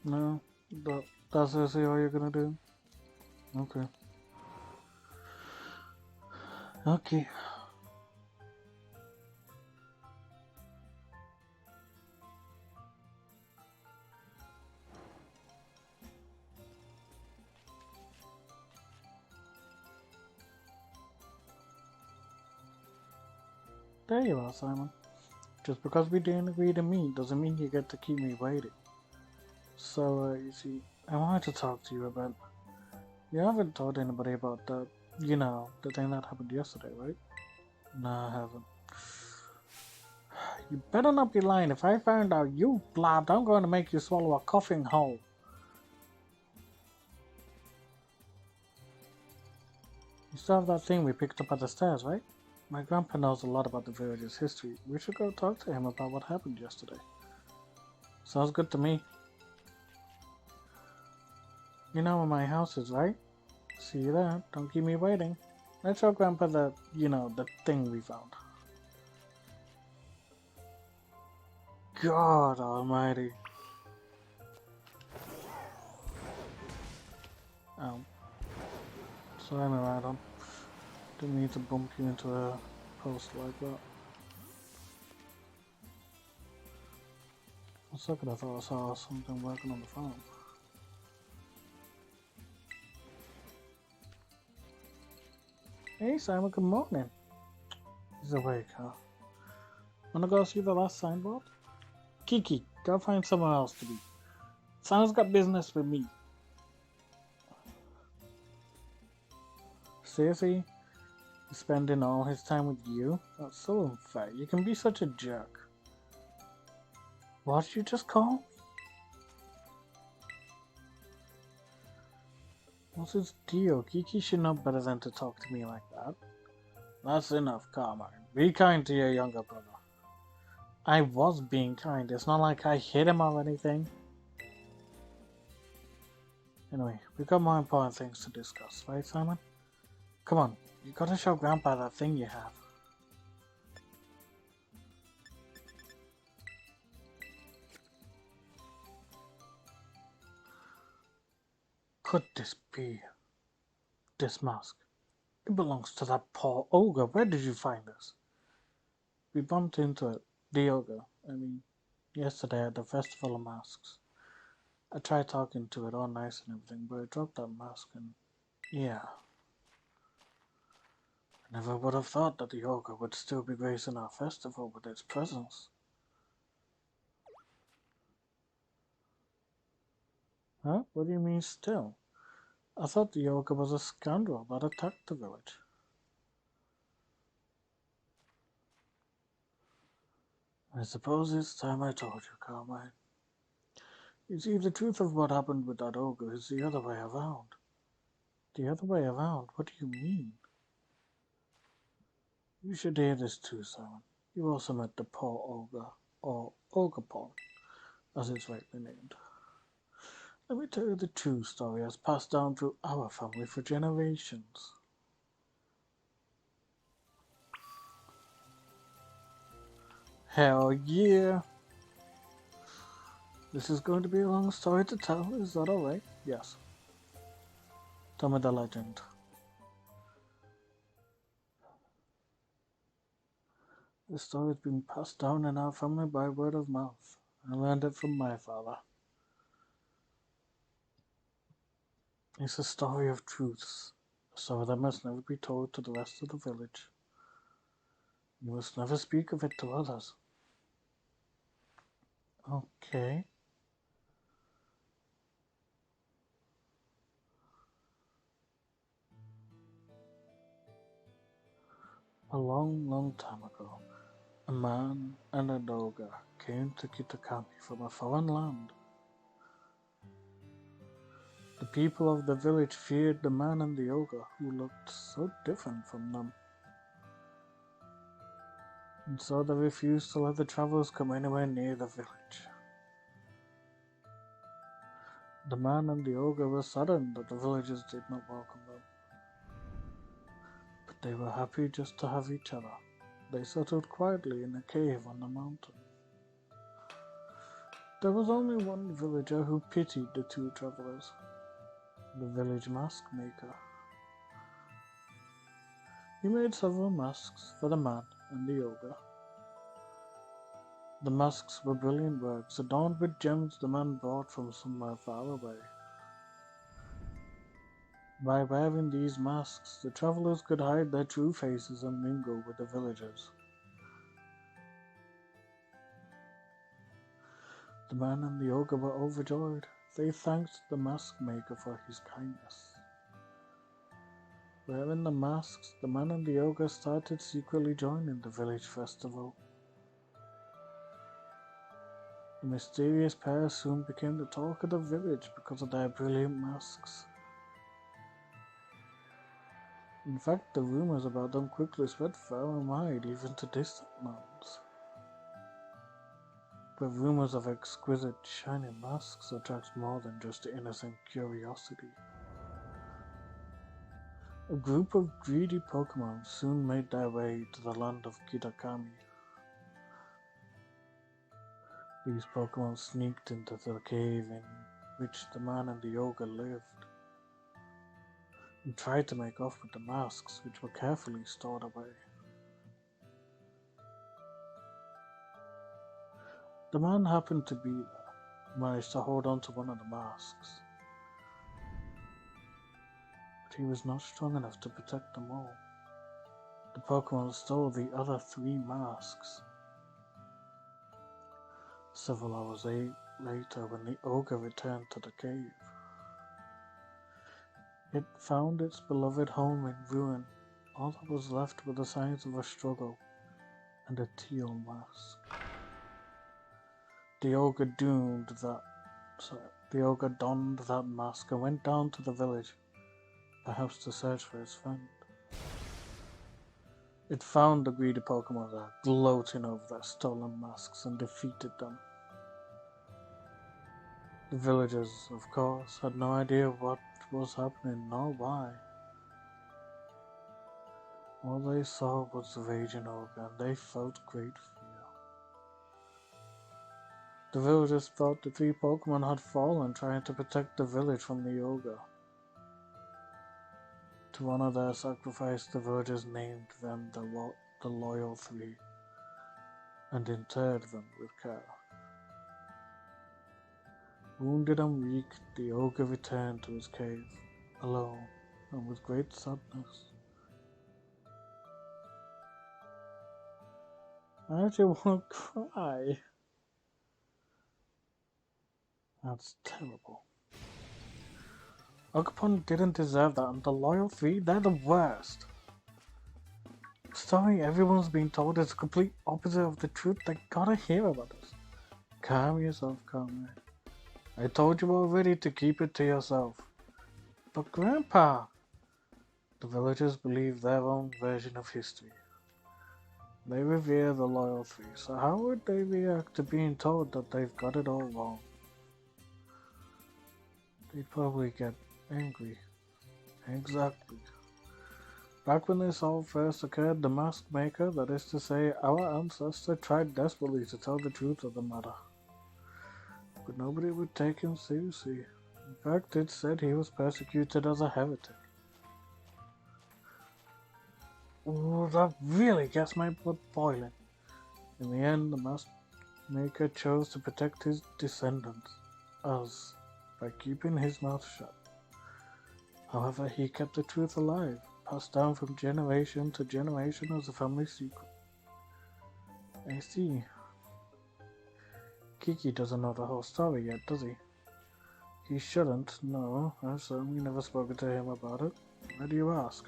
No, that's seriously all you're gonna do? Okay. Okay. There you are, Simon. Just because we didn't agree to meet doesn't mean you get to keep me waiting. So, you see, I wanted to talk to you about. You haven't told anybody about the thing that happened yesterday, right? No, I haven't. You better not be lying. If I find out you blabbed, I'm going to make you swallow a coughing whole. You still have that thing we picked up at the stairs, right? My grandpa knows a lot about the village's history. We should go talk to him about what happened yesterday. Sounds good to me. You know where my house is, right? See you there. Don't keep me waiting. Let's show Grandpa the thing we found. God almighty. Oh. Sorry, Madam. Didn't mean to bump you into a post like that. For a second I thought I saw something working on the farm. Hey Simon, good morning. He's awake, huh? Wanna go see the last signboard? Kiki, go find somewhere else to be. Simon's got business with me. Seriously? He's spending all his time with you? That's so unfair. You can be such a jerk. What did you just call? What's his deal? Kiki should know better than to talk to me like that. That's enough, Carmine. Be kind to your younger brother. I was being kind. It's not like I hit him or anything. Anyway, we got more important things to discuss, right, Simon? Come on, you gotta show Grandpa that thing you have. Could this be this mask? It belongs to that poor ogre. Where did you find this? We bumped into it, the ogre. Yesterday at the Festival of Masks. I tried talking to it all nice and everything, but it dropped that mask and yeah. I never would have thought that the ogre would still be gracing our festival with its presence. Huh? What do you mean still? I thought the ogre was a scoundrel that attacked the village. I suppose it's time I told you, Carmine. You see, the truth of what happened with that ogre is the other way around. The other way around? What do you mean? You should hear this too, Simon. You also met the poor ogre, or ogerpon, as it's rightly named. Let me tell you the true story as passed down through our family for generations. Hell yeah! This is going to be a long story to tell, is that alright? Yes. Tell me the legend. This story has been passed down in our family by word of mouth. I learned it from my father. It's a story of truths, a story that must never be told to the rest of the village. You must never speak of it to others. Okay. A long, long time ago, a man and a ogre came to Kitakami from a foreign land. The people of the village feared the man and the ogre who looked so different from them. And so they refused to let the travelers come anywhere near the village. The man and the ogre were saddened that the villagers did not welcome them. But they were happy just to have each other. They settled quietly in a cave on the mountain. There was only one villager who pitied the two travelers, the village mask maker. He made several masks for the man and the ogre. The masks were brilliant works, adorned with gems the man brought from somewhere far away. By wearing these masks, the travelers could hide their true faces and mingle with the villagers. The man and the ogre were overjoyed. They thanked the mask maker for his kindness. Wearing the masks, the man and the ogre started secretly joining the village festival. The mysterious pair soon became the talk of the village because of their brilliant masks. In fact, the rumors about them quickly spread far and wide, even to distant lands. But rumors of exquisite, shining masks attract more than just innocent curiosity. A group of greedy Pokemon soon made their way to the land of Kitakami. These Pokemon sneaked into the cave in which the man and the ogre lived, and tried to make off with the masks, which were carefully stored away. The man happened to be there, managed to hold on to one of the masks, but he was not strong enough to protect them all. The Pokemon stole the other 3 masks. Several hours later, when the ogre returned to the cave, it found its beloved home in ruin. All that was left were the signs of a struggle and a teal mask. The ogre donned that mask and went down to the village, perhaps to search for his friend. It found the greedy Pokemon there, gloating over their stolen masks, and defeated them. The villagers, of course, had no idea what was happening nor why. All they saw was the raging ogre, and they felt great fear. The villagers thought the 3 Pokemon had fallen trying to protect the village from the ogre. To honor their sacrifice, the villagers named them the Loyal 3 and interred them with care. Wounded and weak, the ogre returned to his cave, alone and with great sadness. I actually want to cry. That's terrible. Ogerpon didn't deserve that, and the Loyal 3, they're the worst. The story everyone's been told is the complete opposite of the truth. They gotta hear about this. Calm yourself, Conrad. I told you already to keep it to yourself. But Grandpa! The villagers believe their own version of history. They revere the Loyal 3, so how would they react to being told that they've got it all wrong? They'd probably get angry. Exactly. Back when this all first occurred, the mask maker, that is to say, our ancestor, tried desperately to tell the truth of the matter. But nobody would take him seriously. In fact, it said he was persecuted as a heretic. Oh, that really gets my blood boiling. In the end, the mask maker chose to protect his descendants, us, by keeping his mouth shut. However, he kept the truth alive, passed down from generation to generation as a family secret. I see. Kiki doesn't know the whole story yet, does he? He shouldn't, no. I've certainly never spoken to him about it. Why do you ask?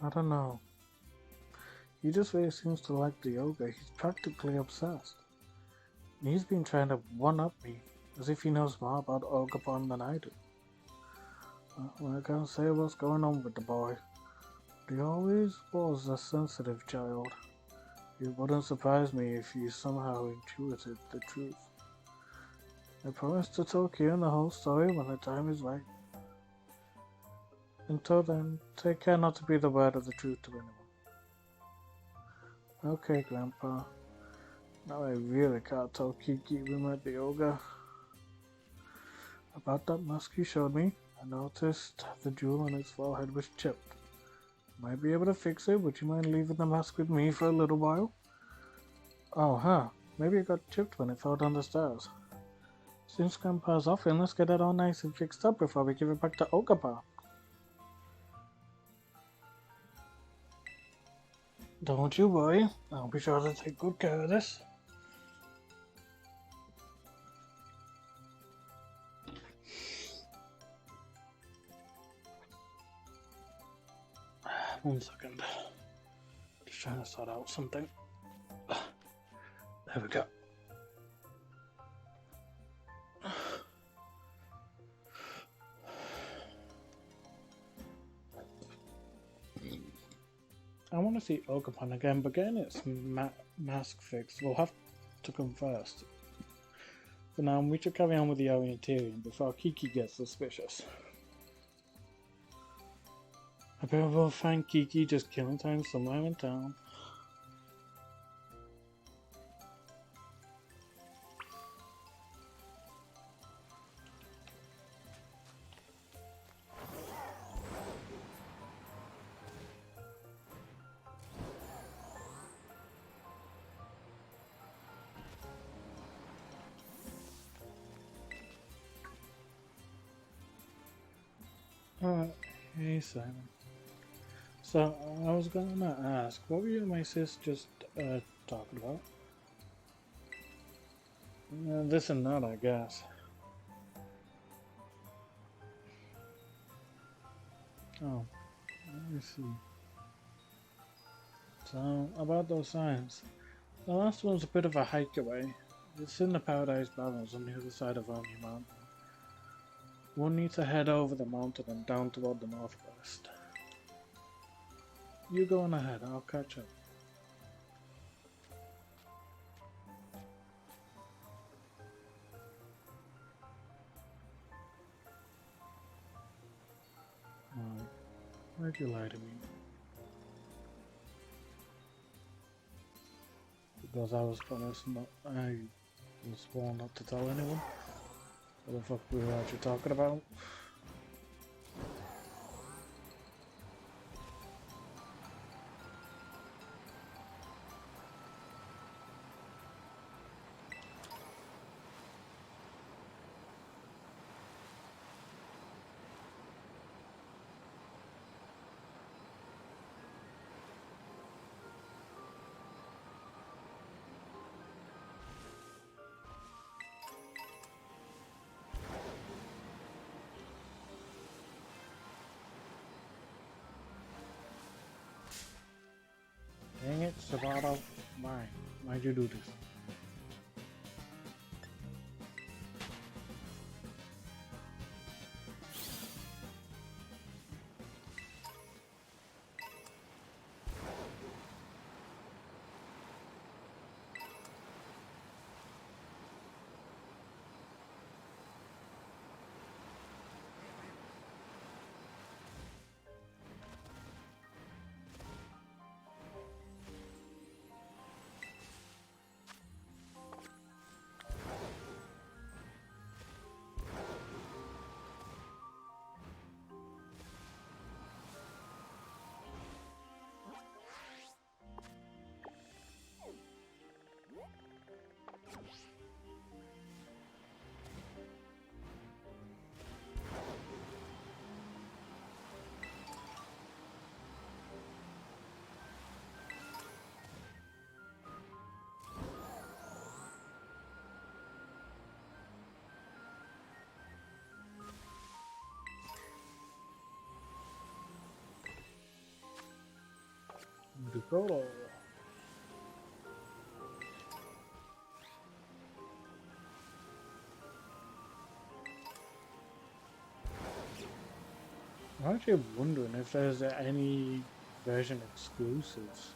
I don't know. He just really seems to like the ogre. He's practically obsessed. And he's been trying to one-up me, as if he knows more about Ogerpon than I do. Well, I can't say what's going on with the boy. He always was a sensitive child. It wouldn't surprise me if he somehow intuited the truth. I promise to tell Kieran the whole story when the time is right. Until then, take care not to be the word of the truth to anyone. Okay, Grandpa. Now I really can't tell Kiki we met the ogre. About that mask you showed me, I noticed the jewel on its forehead was chipped. Might be able to fix it. Would you mind leaving the mask with me for a little while? Oh, huh. Maybe it got chipped when it fell down the stairs. Since Grandpa's off, let's get it all nice and fixed up before we give it back to ogerpon. Don't you worry. I'll be sure to take good care of this. One second. Just trying to sort out something. There we go. I want to see ogerpon again, but getting its mask fixed will have to come first. For now, we should carry on with the orienteering before Kiki gets suspicious. I bet we'll find Kiki just killing time somewhere in town. Hey Simon. So, I was gonna ask, what were you and my sis just talking about? This and that, I guess. Oh, let me see. So, about those signs. The last one's a bit of a hike away. It's in the Paradise Barrens on the other side of Omni Mountain. We'll need to head over the mountain and down toward the northwest. You go on ahead, I'll catch up. Why'd you lie to me? Because I was I was sworn not to tell anyone. What the fuck we were actually talking about? Dang it, Sabato. Why'd you do this? Dakota. I'm actually wondering if there's any version exclusives.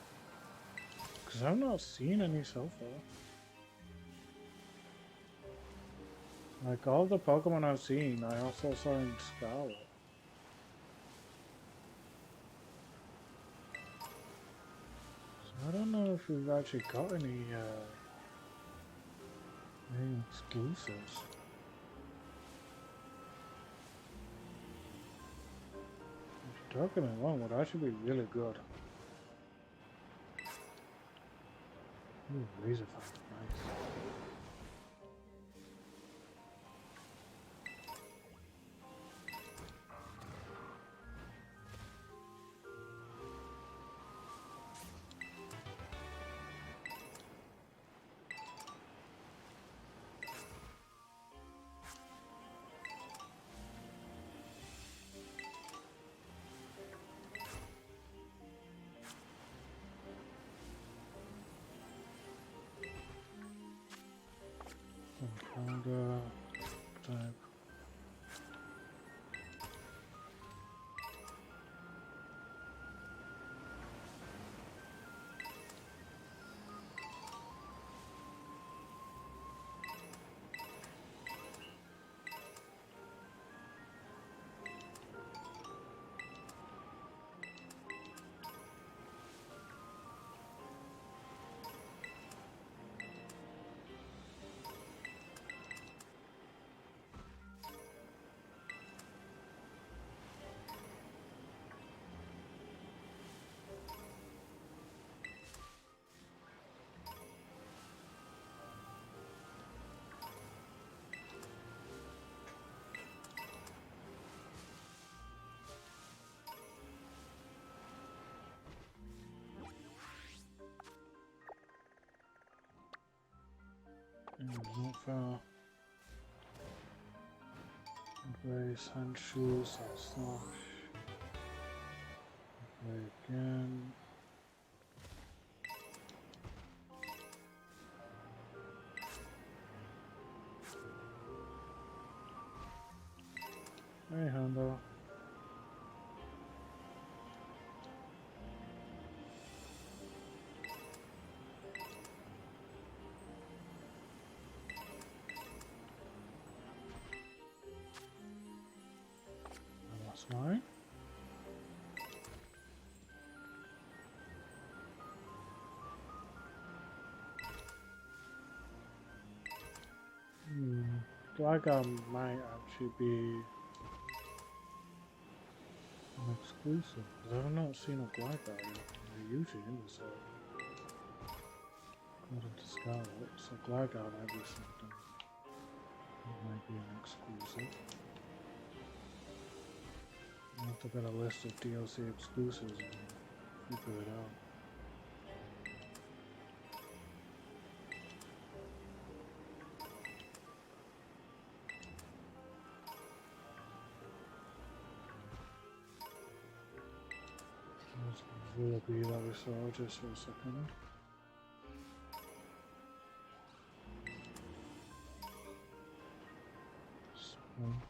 Because I've not seen any so far. Like all the Pokemon I've seen, I also saw in Scarlet. So I don't know if we've actually got any Exclusives. Don't get me wrong, would actually be really good. Ooh, razor fire, nice. Founder type. Not far. Embrace handshoes and slash. Okay, again. Hey, handle. That's mine. Blackout might actually be an exclusive, because I've not seen a blackout yet. They're usually in this area. According to Scarlet, so blackout might be something. It might be an exclusive. I'll have to get a list of DLC exclusives and figure it out. Will be that we saw just for a second. Spunk.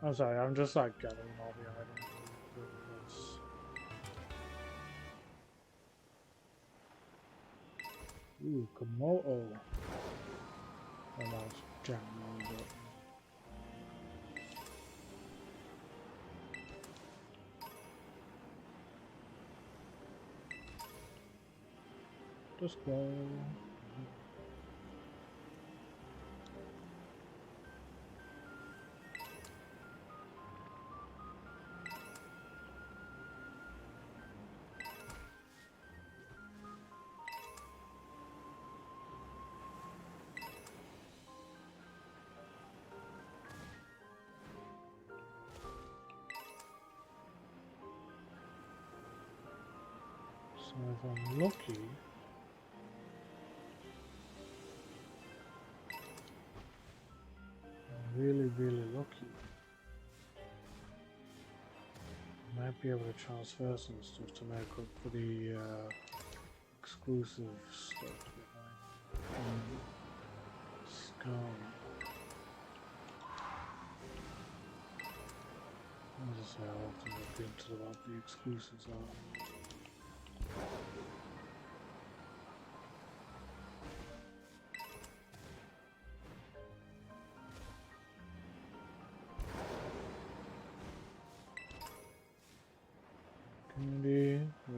I'm sorry, I'm just like gathering all the items. Ooh, Komodo. That was jamming a little bit. Just go. So if I'm lucky, I'm really lucky, I might be able to transfer some stuff to make up for the exclusive stuff behind Scarlet. As I say, I'll have to look into what the exclusives are.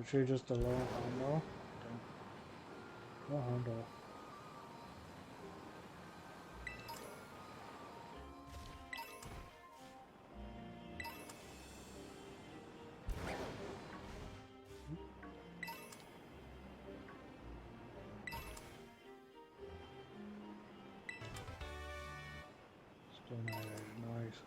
she just a low handle? Okay. Low handle. Still not very nice.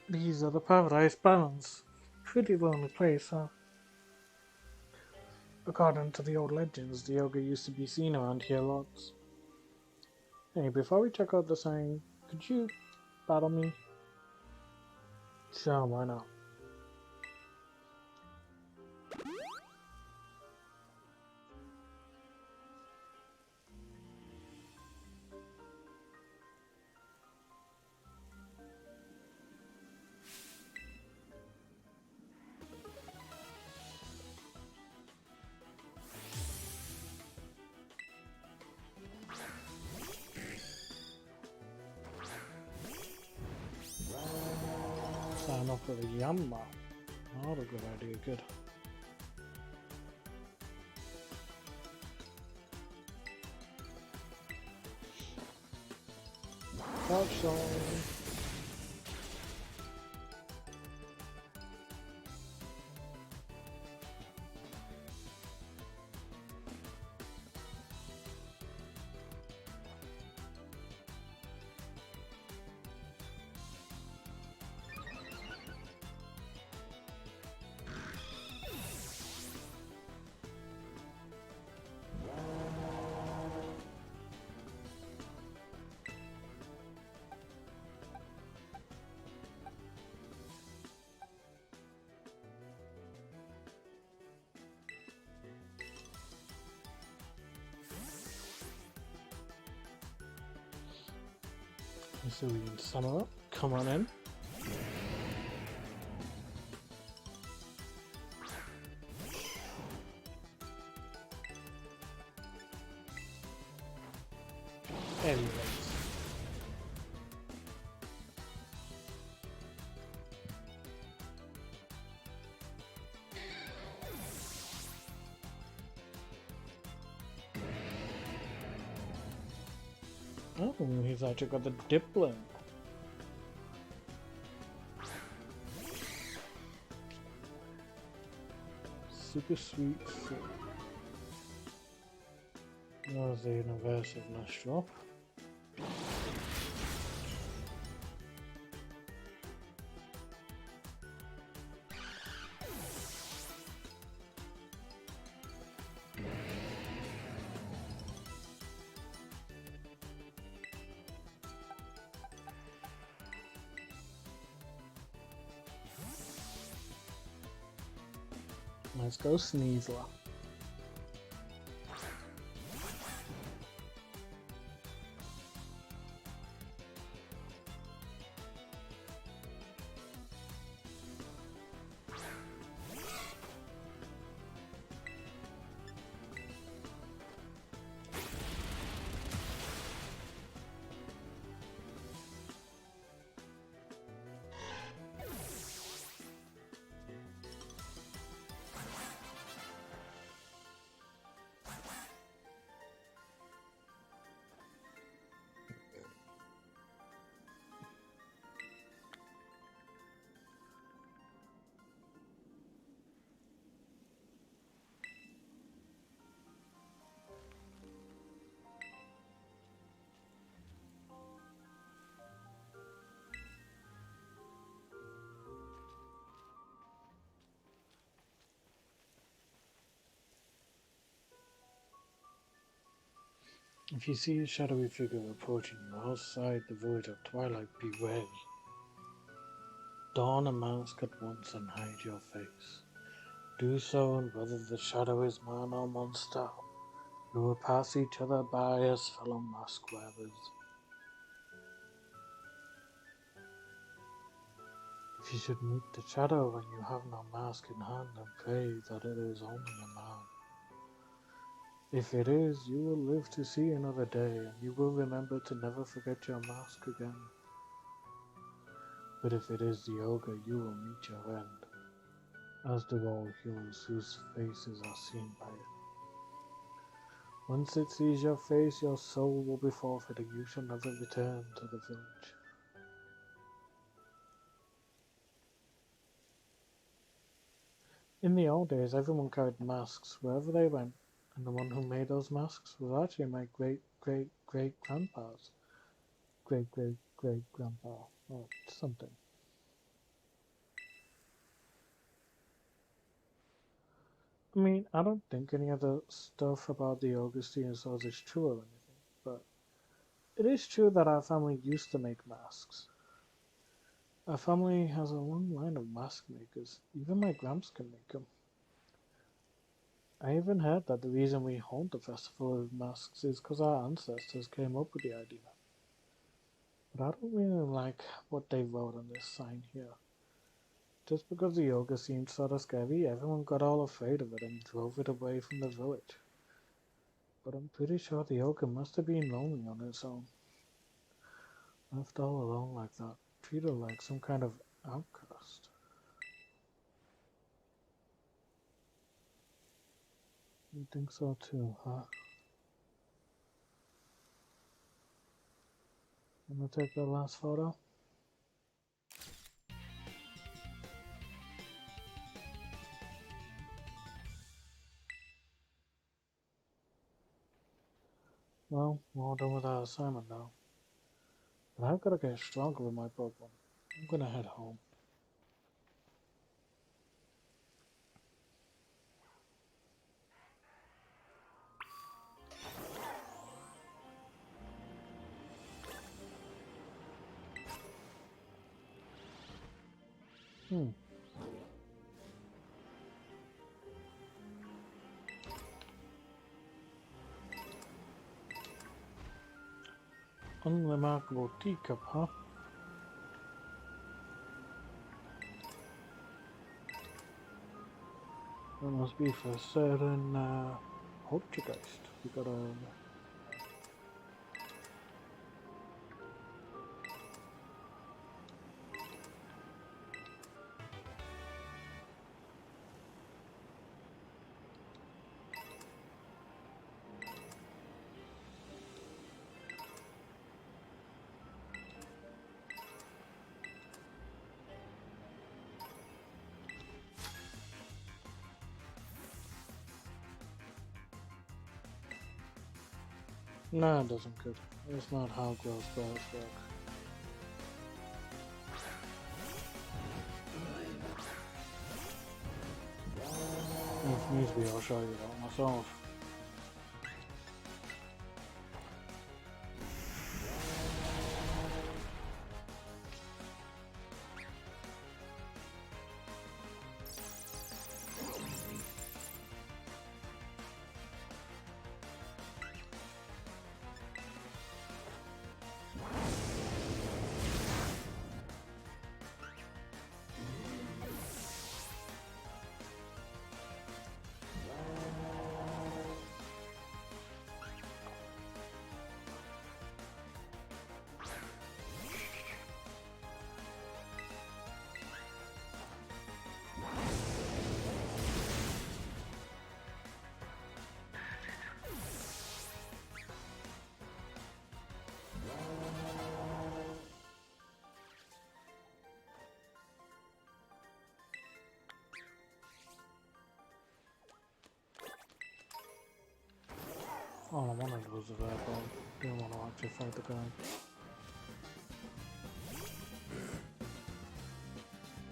These are the Paradise Barrens. Pretty lonely place, huh? According to the old legends, the ogre used to be seen around here lots. Hey, before we check out the sign, could you battle me? Sure, why not? Sign off with a Yamma. Not a good idea, good. Outside. So we can sum up. Come on in. Anyways. Oh, he's actually got the diplo. Super sweet. There's the universe of Nostril. Let's go Sneasler. If you see a shadowy figure approaching you outside the void of twilight, be wary. Don a mask at once and hide your face. Do so, and whether the shadow is man or monster, we will pass each other by as fellow mask wearers. If you should meet the shadow when you have no mask in hand, then pray that it is only a man. If it is, you will live to see another day, and you will remember to never forget your mask again. But if it is the ogre, you will meet your end, as do all humans whose faces are seen by it. Once it sees your face, your soul will be forfeit, and you shall never return to the village. In the old days, everyone carried masks wherever they went, and the one who made those masks was actually my great-great-great-grandpa's great-great-great-grandpa, or something. I mean, I don't think any of the stuff about the Augustine stores is true or anything, but it is true that our family used to make masks. Our family has a long line of mask makers. Even my gramps can make them. I even heard that the reason we hold the festival of masks is because our ancestors came up with the idea. But I don't really like what they wrote on this sign here. Just because the yoga seemed sort of scary, everyone got all afraid of it and drove it away from the village. But I'm pretty sure the yoga must have been lonely on its own. Left all alone like that, treated like some kind of outcast. You think so too, huh? Wanna take that last photo? Well, we're all done with our assignment now. But I've gotta get stronger with my Pokemon. I'm gonna head home. Hmm. Unremarkable teacup, huh? That must be for a certain poltergeist. We gotta. Nah, it doesn't good. That's not how growth spells work. If needs be, I'll show you that myself. All I wanted was a Virgo. Didn't want to actually fight the guy.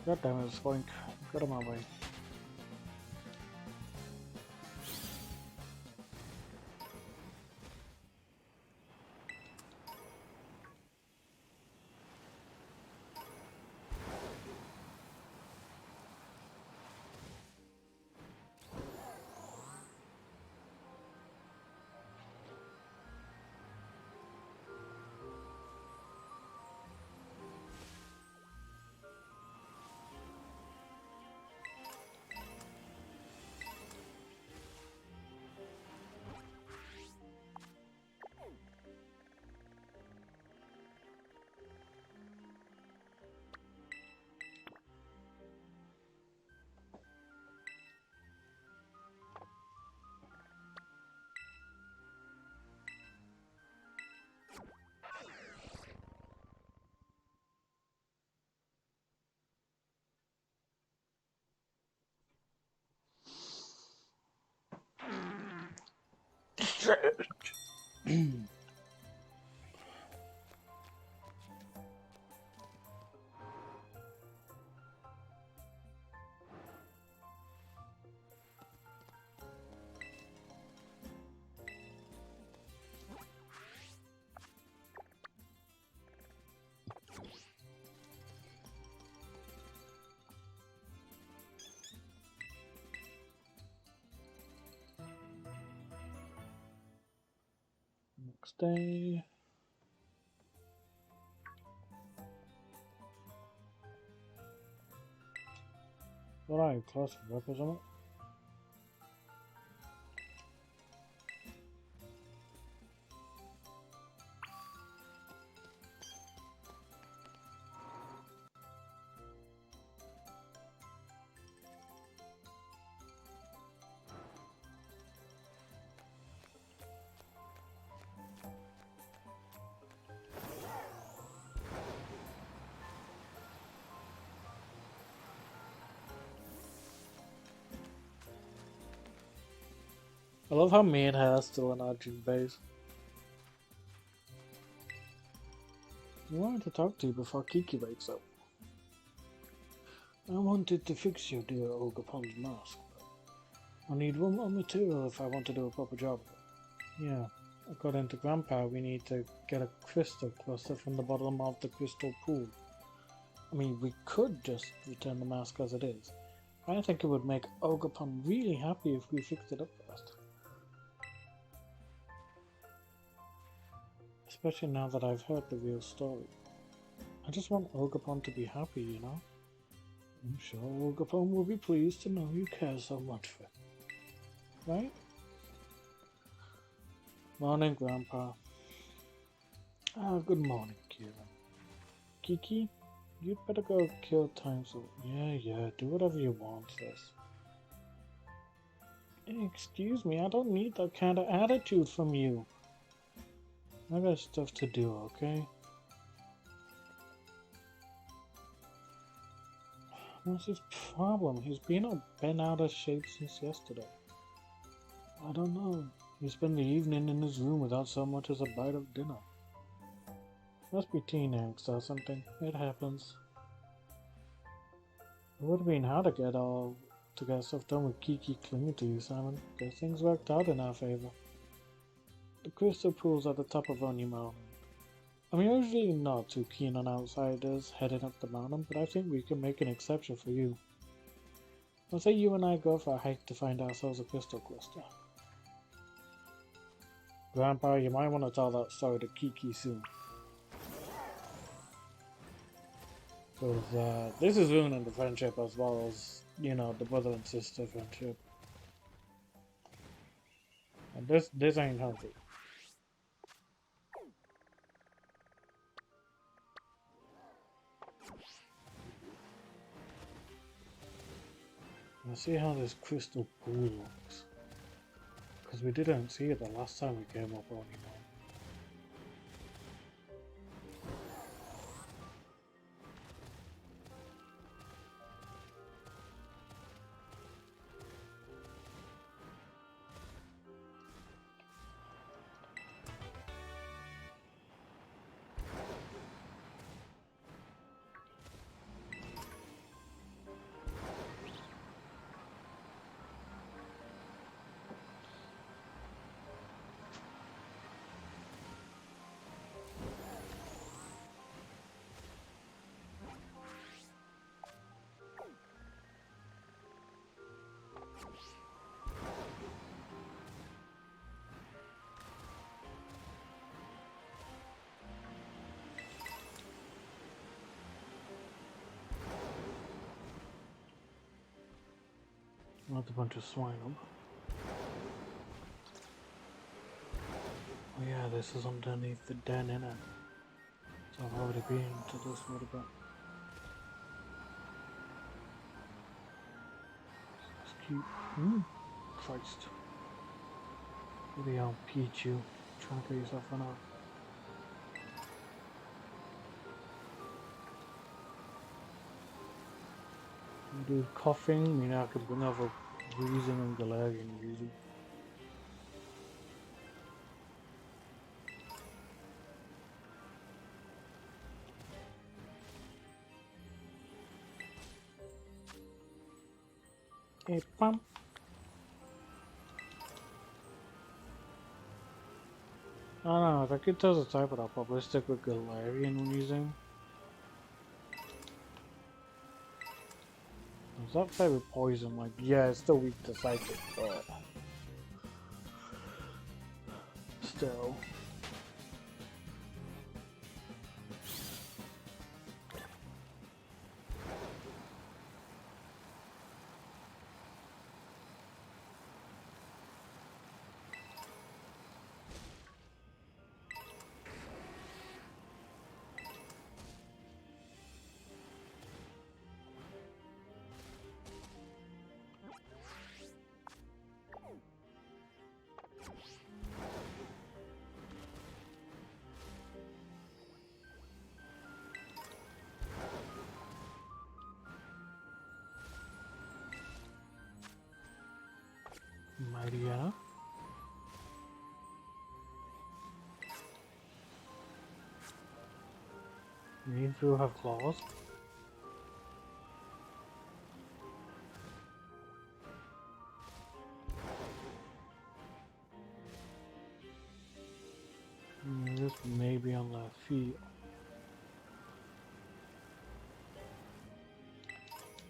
God damn it, Spoink. Get him my way. Next day. What are you, close to work or something? I love how me and her are still in our gym base. I wanted to talk to you before Kiki wakes up. I wanted to fix your dear ogerpon's mask. I need one more material if I want to do a proper job of it. Yeah, according to Grandpa, we need to get a crystal cluster from the bottom of the crystal pool. I mean, we could just return the mask as it is. I think it would make Ogerpon really happy if we fixed it up first. Especially now that I've heard the real story. I just want Ogerpon to be happy, you know? I'm sure Ogerpon will be pleased to know you care so much for him. Right? Morning, Grandpa. Good morning, Kieran. Kiki, you'd better go kill time so... Yeah, do whatever you want, sis. Excuse me, I don't need that kind of attitude from you. I got stuff to do, okay? What's his problem? He's been all bent out of shape since yesterday. I don't know. He spent the evening in his room without so much as a bite of dinner. Must be teen angst or something. It happens. It would have been hard to get stuff done with Kiki clinging to you, Simon. But things worked out in our favor. The crystal pool's at the top of Oni Mountain. I'm usually not too keen on outsiders heading up the mountain, but I think we can make an exception for you. I'll say you and I go for a hike to find ourselves a crystal cluster. Grandpa, you might want to tell that story to Kiki soon. Because this is ruining the friendship as well as, you know, the brother and sister friendship. And this ain't healthy. Let's see how this crystal pool looks. Because we didn't see it the last time we came up on, you know. Not a bunch of swine up. Oh yeah, this is underneath the den, innit? So I've already been to this water, but it's cute. Christ. Maybe I'll peach you. Trying to get yourself one out. You do coughing, meaning I could bring over wheezing and Galarian usually. Hey, pump. I don't know, if I could tell the type, but I'll probably stick with Galarian when using. Is that favorite poison? Like, yeah, it's still weak to psychic, but still. Mightyena. Need to have claws. This may be on their feet.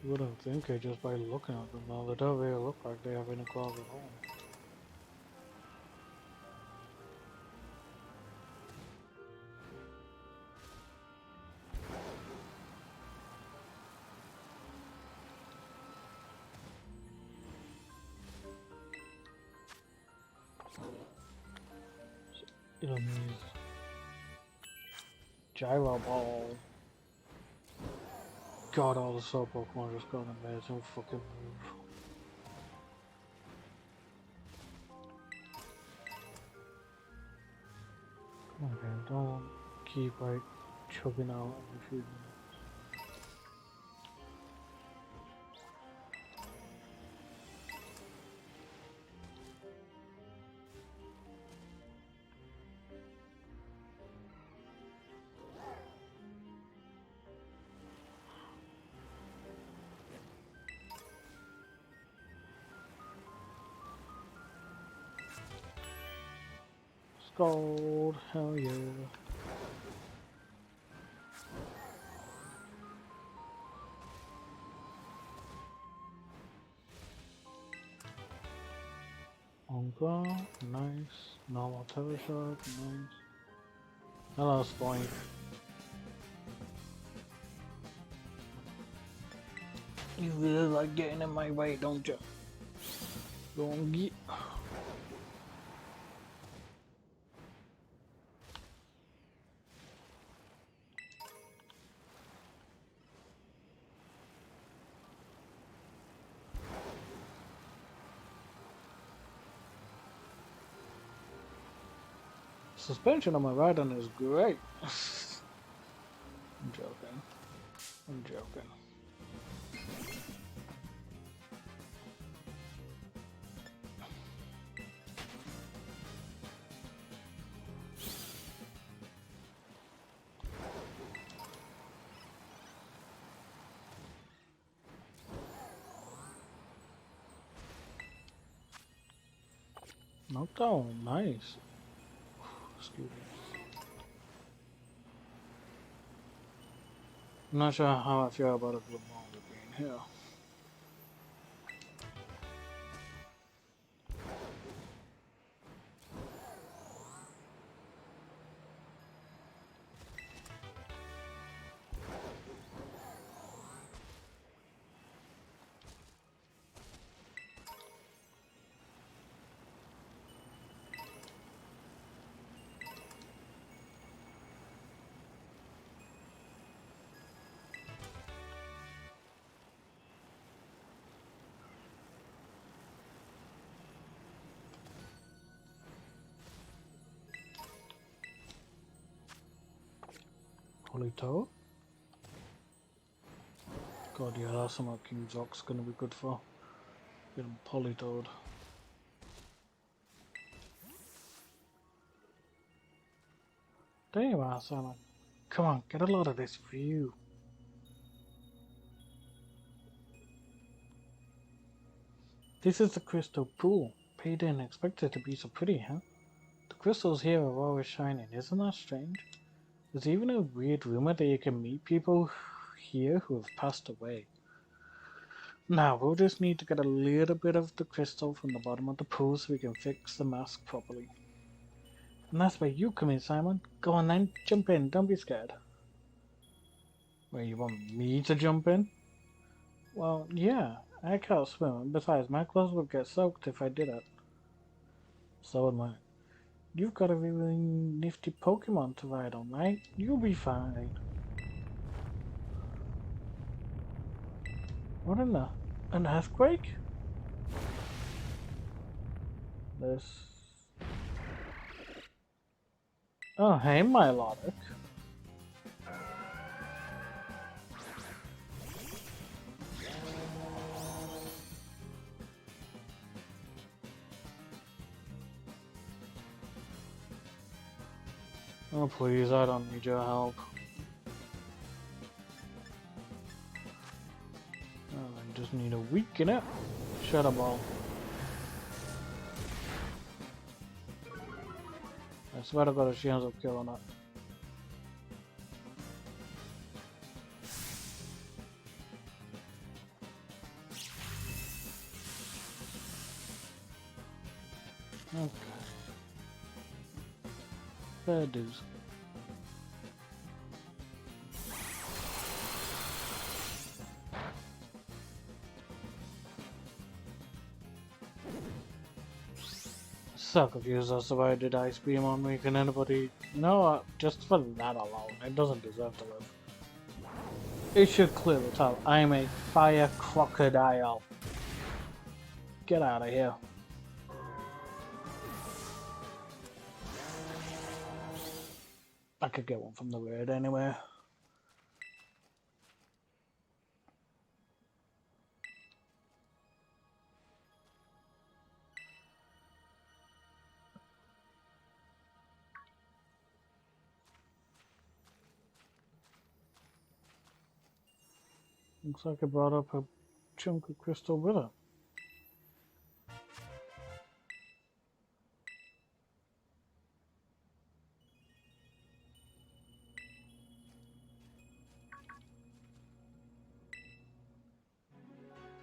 You wouldn't think it just by looking at them. Now they don't really look like they have any claws at all. It'll need Gyro Ball. God, all the Soul Pokemon just got an amazing fucking move. Okay, don't keep like chugging out every few minutes. Scald, hell yeah. Onga, nice. Normal Terror Shock, nice. Hello, Spoink. You really like getting in my way, don't you? Go on, get. Suspension on my riding is great. I'm joking. I'm joking. Knockdown, nice. Excuse me. I'm not sure how I feel about a Glumanda being here. Polito. God, yeah, that's something King Jock's gonna be good for. Get him Politoed. Damn, Asana. Come on, get a lot of this view. This is the crystal pool. But you didn't expect it to be so pretty, huh? The crystals here are always shining. Isn't that strange? There's even a weird rumor that you can meet people here who have passed away. Now, we'll just need to get a little bit of the crystal from the bottom of the pool so we can fix the mask properly. And that's where you come in, Simon. Go on then, jump in, don't be scared. Wait, you want me to jump in? Well, yeah, I can't swim, and besides, my clothes would get soaked if I did it. So would mine. You've got a really nifty Pokemon to ride on, right? You'll be fine. What in the... An earthquake? This... Oh, hey, Milotic. Oh, please, I don't need your help. Oh, I just need a weak in it. Shut up, all. I swear to God if she ends up killing it. Okay. Fair dues. So confused as to why I did Ice Beam on me. Can anybody... No, just for that alone, it doesn't deserve to live. It should clearly tell I am a fire crocodile. Get out of here. I could get one from the raid anyway. Looks like I brought up a chunk of crystal with it.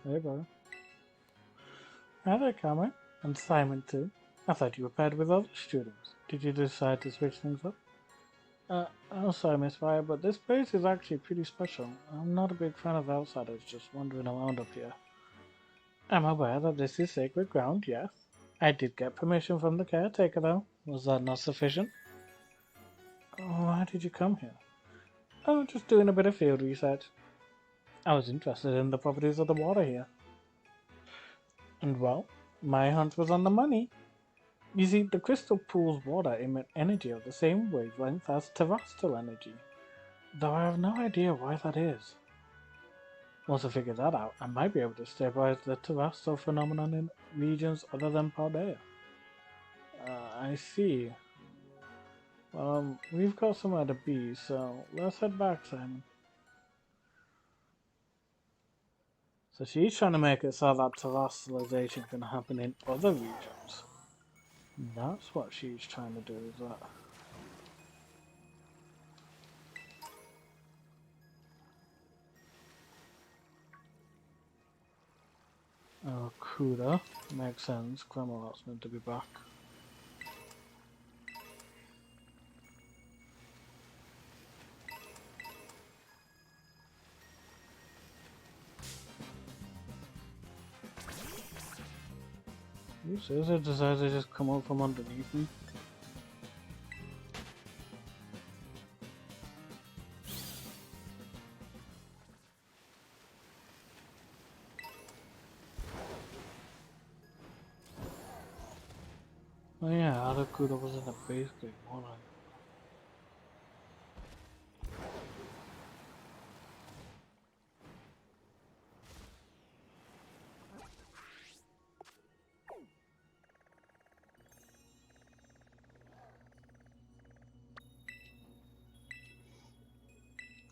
There you go. Hi there, Cameron. And Simon too. I thought you were paired with other students. Did you decide to switch things up? I'm sorry, Miss Fire, but this place is actually pretty special. I'm not a big fan of outsiders just wandering around up here. I'm aware that this is sacred ground, yes. I did get permission from the caretaker, though. Was that not sufficient? Why did you come here? Oh, just doing a bit of field research. I was interested in the properties of the water here. And well, my hunt was on the money. You see, the crystal pool's water emit energy of the same wavelength as terrestrial energy, though I have no idea why that is. Once I figure that out, I might be able to stabilize the terrestrial phenomenon in regions other than Paldea. I see. We've got somewhere to be, so let's head back, Simon. So she's trying to make it so that terrestrialization can happen in other regions. That's what she's trying to do, is that? Oh, Kuda. Makes sense. Camelot's meant to be back. You seriously decided to just come out from underneath me? Oh yeah, Arakuda was in the base game, wasn't I?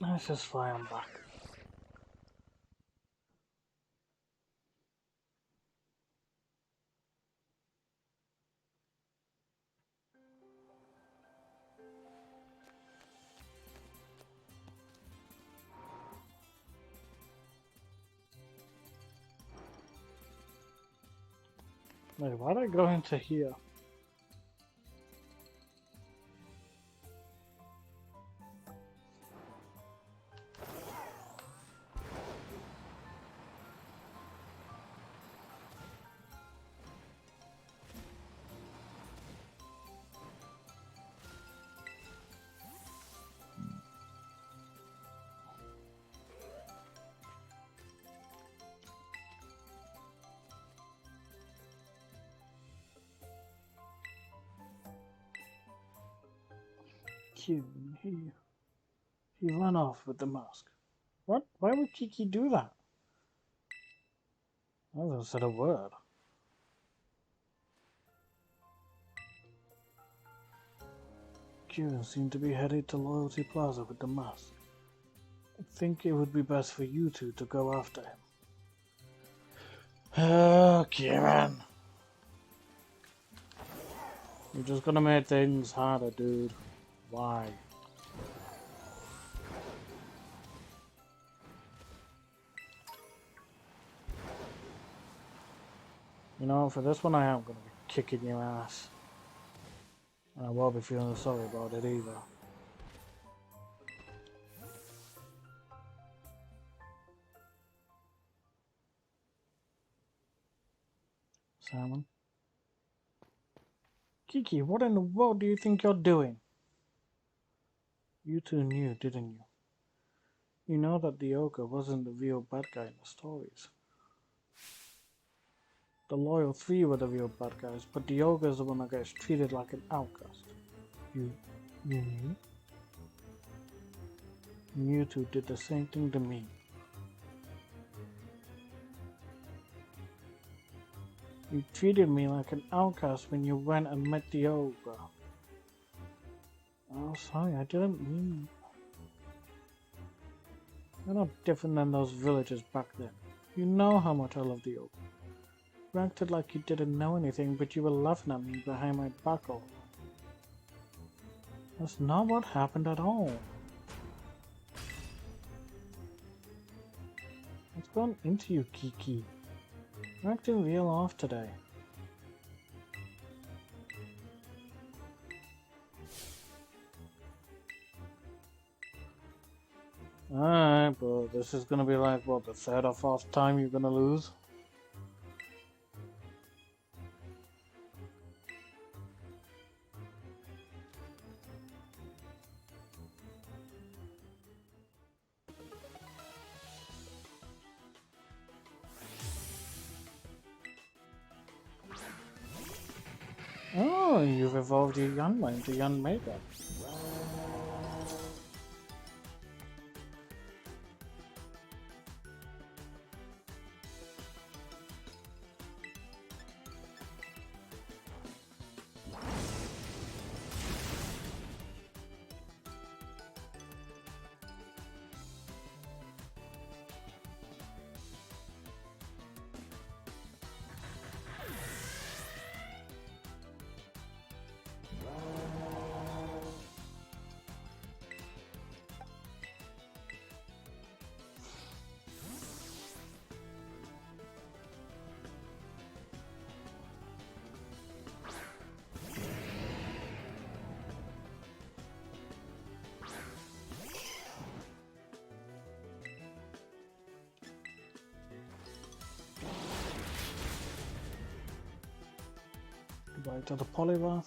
Let's just fly on back. Wait, why did I go into here? Q, he ran off with the mask. What? Why would Kiki do that? I haven't said a word. Q seemed to be headed to Loyalty Plaza with the mask. I think it would be best for you two to go after him. Oh, Kieran. You're just gonna make things harder, dude. Why? You know, for this one I am gonna be kicking your ass. And I won't be feeling sorry about it either. Salmon? Kiki, what in the world do you think you're doing? You two knew, didn't you? You know that the ogre wasn't the real bad guy in the stories. The loyal three were the real bad guys, but the ogre is the one that gets treated like an outcast. You knew? And you two did the same thing to me. You treated me like an outcast when you went and met the ogre. Oh, sorry, I didn't mean... You're not different than those villagers back then. You know how much I love the ogre. You acted like you didn't know anything, but you were laughing at me behind my back all along. That's not what happened at all. What's gone into you, Kiki? You're acting real off today. Alright, but this is gonna be like, what, the third or fourth time you're gonna lose? Oh, you've evolved your Yanma into Yanmega. Goodbye to the polymath.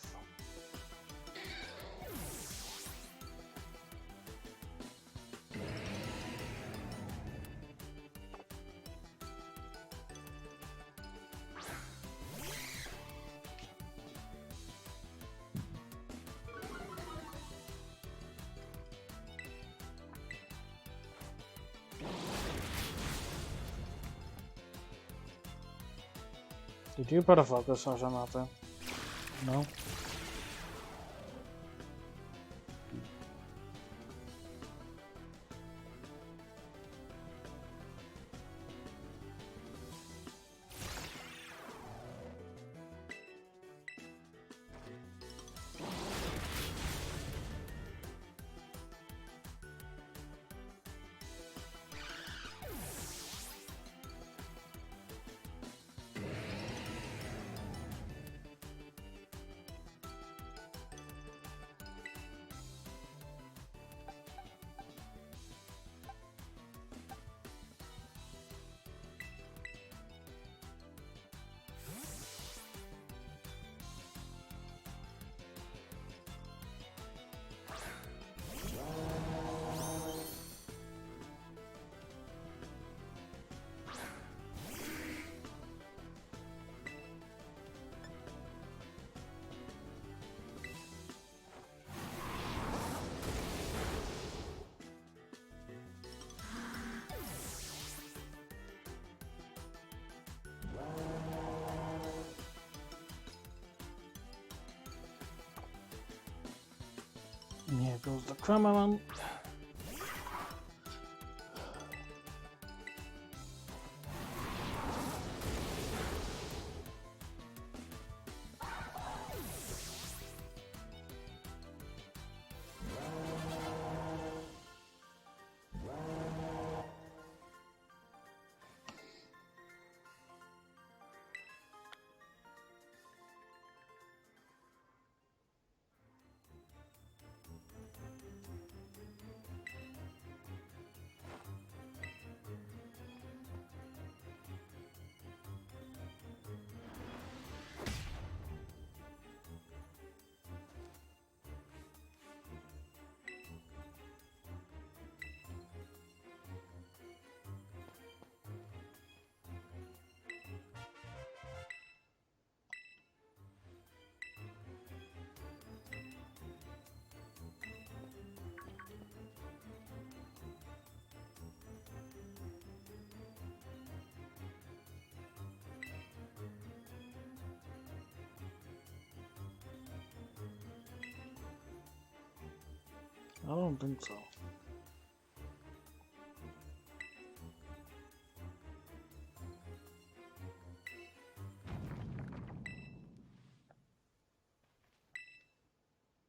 Did you put a focus on something? No? Here goes the cameraman. I don't think so.